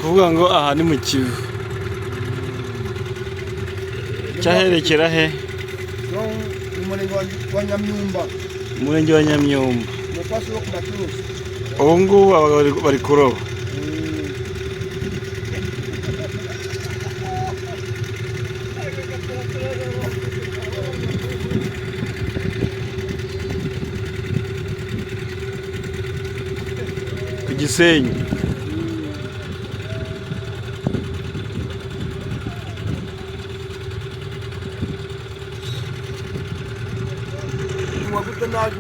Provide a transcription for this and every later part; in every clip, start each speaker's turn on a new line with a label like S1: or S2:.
S1: ukuvuga ngo aha ni mu Kivu. Cyaherekera he?
S2: Umurenge wa Nyamyumba.
S1: Umurenge wa Nyamyumba.
S2: Umupasi wo ku Macuruzi.
S1: Ubu ngubu bari kuroba. Ku Gisenyi.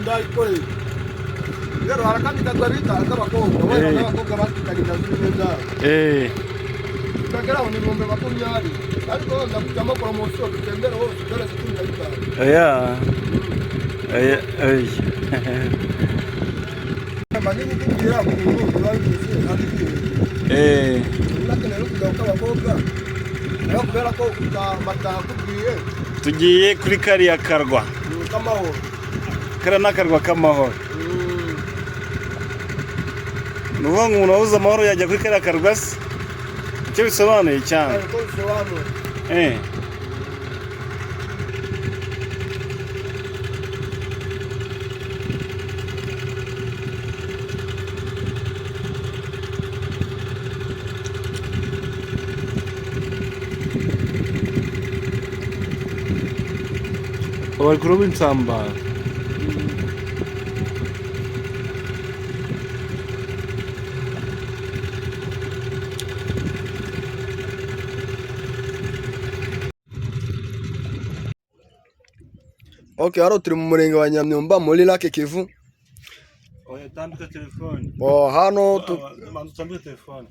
S2: Ndayikore rero harakandi kagwarita akabakobwa wewe n'abakobwa bakitagira neza ndagera ni ngombe bakunyari ariko ndakujamo promotion tutembera hose dore sikunda bitaro mani kugira umuntu babivuze ariko nakenera kujya ukabakobwa nayo kubera ko utamata kubwiye
S1: tugiye kuri kariya karwa
S2: kamahoro
S1: kara n'akarwa k'amahoro. Ni ukuvuga ngo umuntu wabuze amahoro yajya kuri kariya karwa se? Icyo bisobanuye cyane. Bari kuroba insambaza.
S2: Okay, hano turi mu murenge wa Nyamyumba muri Lake Kivu.
S1: Oya, tambika telefone.
S2: Hano
S1: tambika telefone.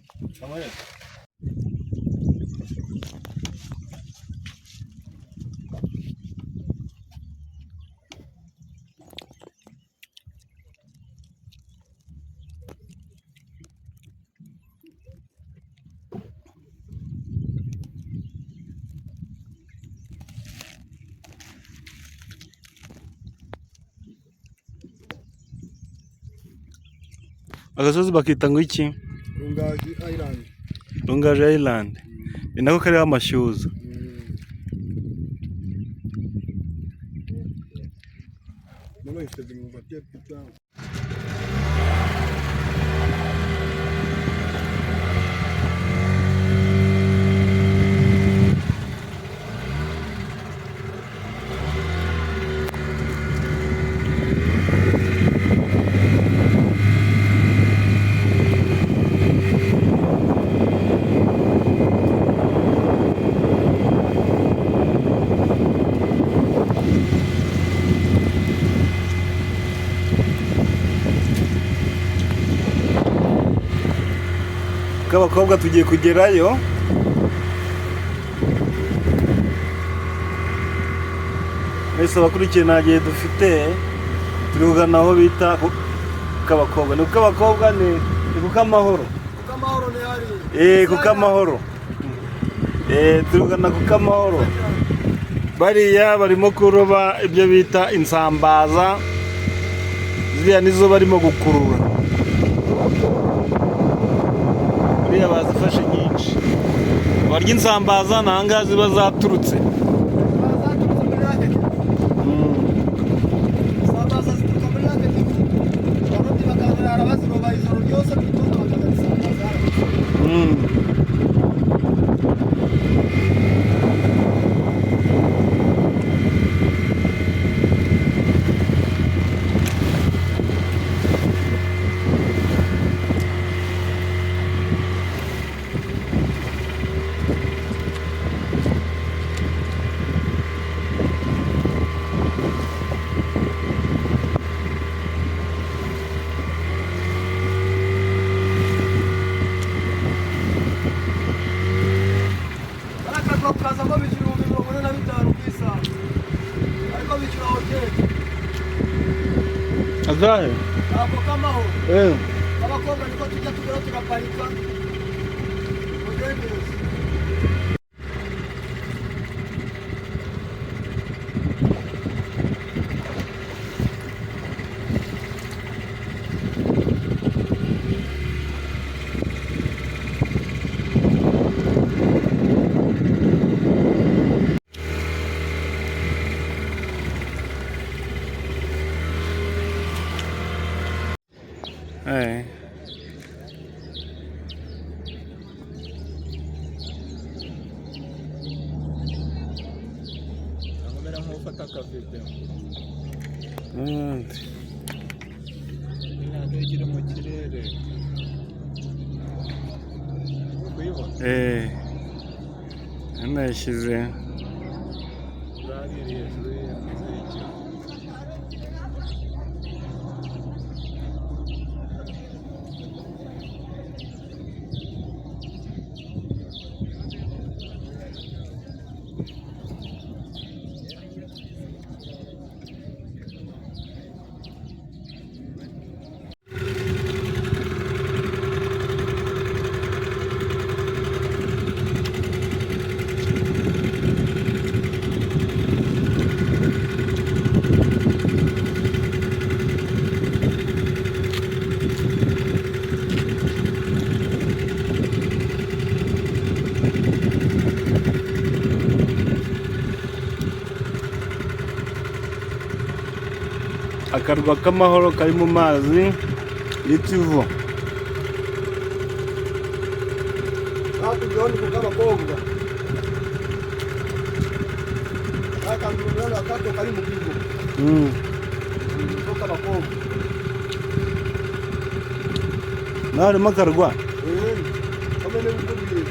S1: Agasozi bakita ngo iki?
S2: Rungaji Island.
S1: Rungaji Island. Ni nako kariho amashyuza. Abakobwa tugiye kugerayo. Mwese abakurikiye nta gihe dufite, turi kugana aho bita Kukabakobwa. Ni Kukabakobwa ni Kukamahoro.
S2: Kukamahoro ni hari.
S1: Kukamahoro. Turi kugana Kukamahoro. Bariya barimo kuroba ibyo bita insambaza. Ziriya nizo barimo gukurura. Buriya bazifashe nyinshi. Barya insambaza nanga ziba zaturutse. Azahe?
S2: Kukamahoro. Abakobwa niko tujya tugeraho tugaparika. aka kavido inyanja ikiri mu kirere kuyibona
S1: hano yashyize
S2: urabiri hejuru y'inzira.
S1: akarwa k'amahoro kari mu mazi y'Ikivu.
S2: Hakurya ni k'abakobwa akandurana kato kari mu kigo k'abakobwa
S1: harimo akarwa
S2: kamene bikubwiye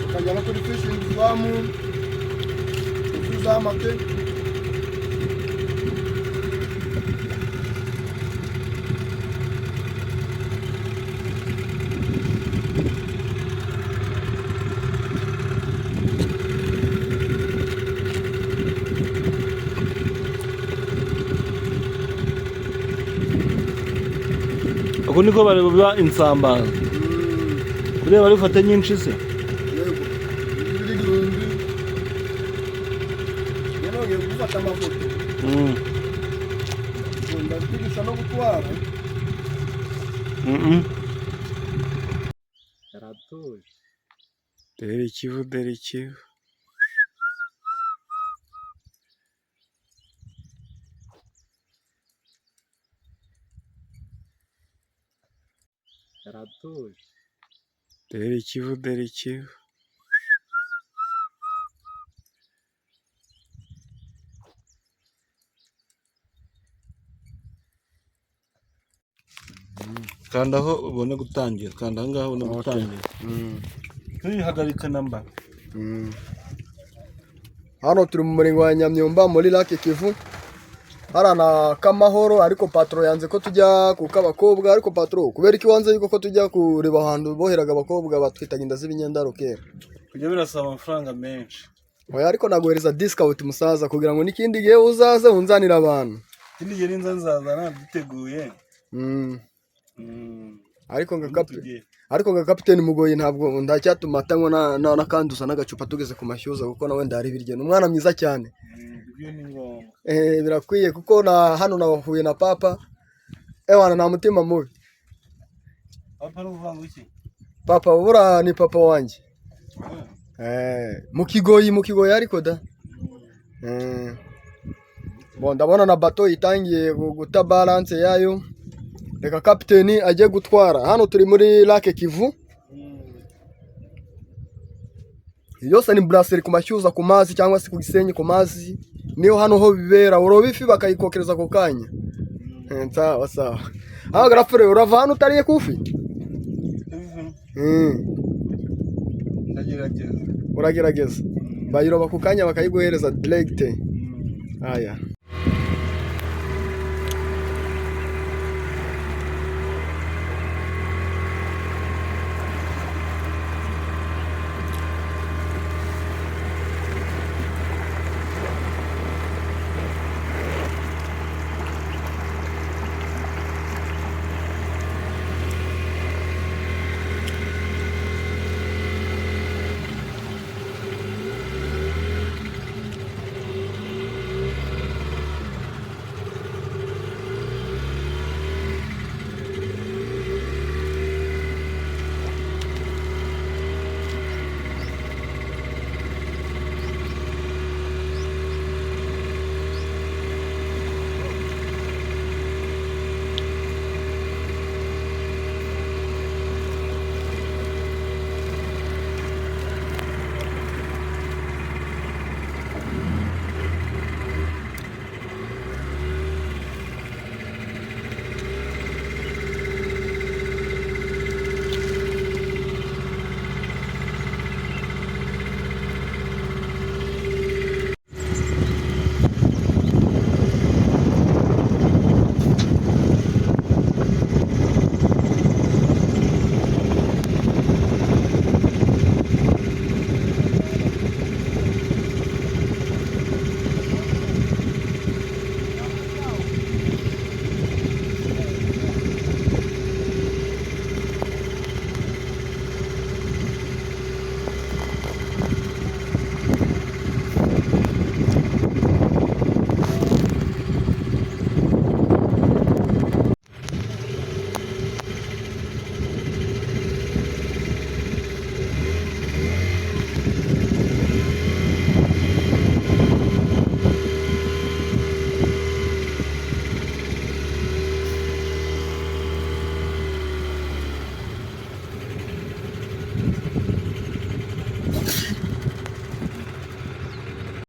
S2: ukajya kuri fishing farm ufuza amate.
S1: Ako niko bareba insambaza kureba bifata nyinshi se.
S2: Yego biri gurundi ngiye gufata amafoto ndakwigisha no gutwara yaratuje.
S1: Dore Ikivu, dore Ikivu.
S2: Yaratuje.
S1: Dore Ikivu, dore Ikivu. Kanda aho ubone gutangira, kanda aha ngaha ubone gutangira. Ntuyihagarike namba.
S2: Hano turi mu murenge wa Nyamyumba muri Lake Kivu. Harana k'amahoro ariko patro yanze ko tujya ku k'abakobwa, ariko patro kubera iki wanze yuko tujya kureba ahantu boheraga abakobwa batwitaga inda z'ibinyendaro kera?
S1: Kujya birasaba amafaranga menshi.
S2: Oya ariko naguhereza discount musaza kugira ngo n'ikindi gihe uzaze unzanira abantu.
S1: Ikindi gihe nzaza nabiteguye.
S2: Ariko nga kapiteni Mugoyi ntabwo ndacyatuma atanywa na kanduza n'agacupa tugeze ku mashyuza kuko nawe ndari birye. Umwana mwiza cyane. Birakwiye kuko na hano nahuye na papa. Ewana nta mutima mubi.
S1: Papa n'uvanga iki?
S2: Papa bura ni papa wanjye. Mu Kigoyi ariko da. Bon ndabona na bato itangiye guta balance yayo. Reka kapiteni ajye gutwara. Hano turi muri Lake Kivu. Yose ni brasserie ku mashyuza ku mazi cyangwa se ku Gisenyi ku mazi. Niho hano ho bibera uroba ifi bakayikokereza ku kanya. Sawa. Aho grafure urava hano utariye kufi?
S1: Ndagerageza.
S2: Uragerageza. Bayiroba ku kanya bakayiguhereza direct. Aya.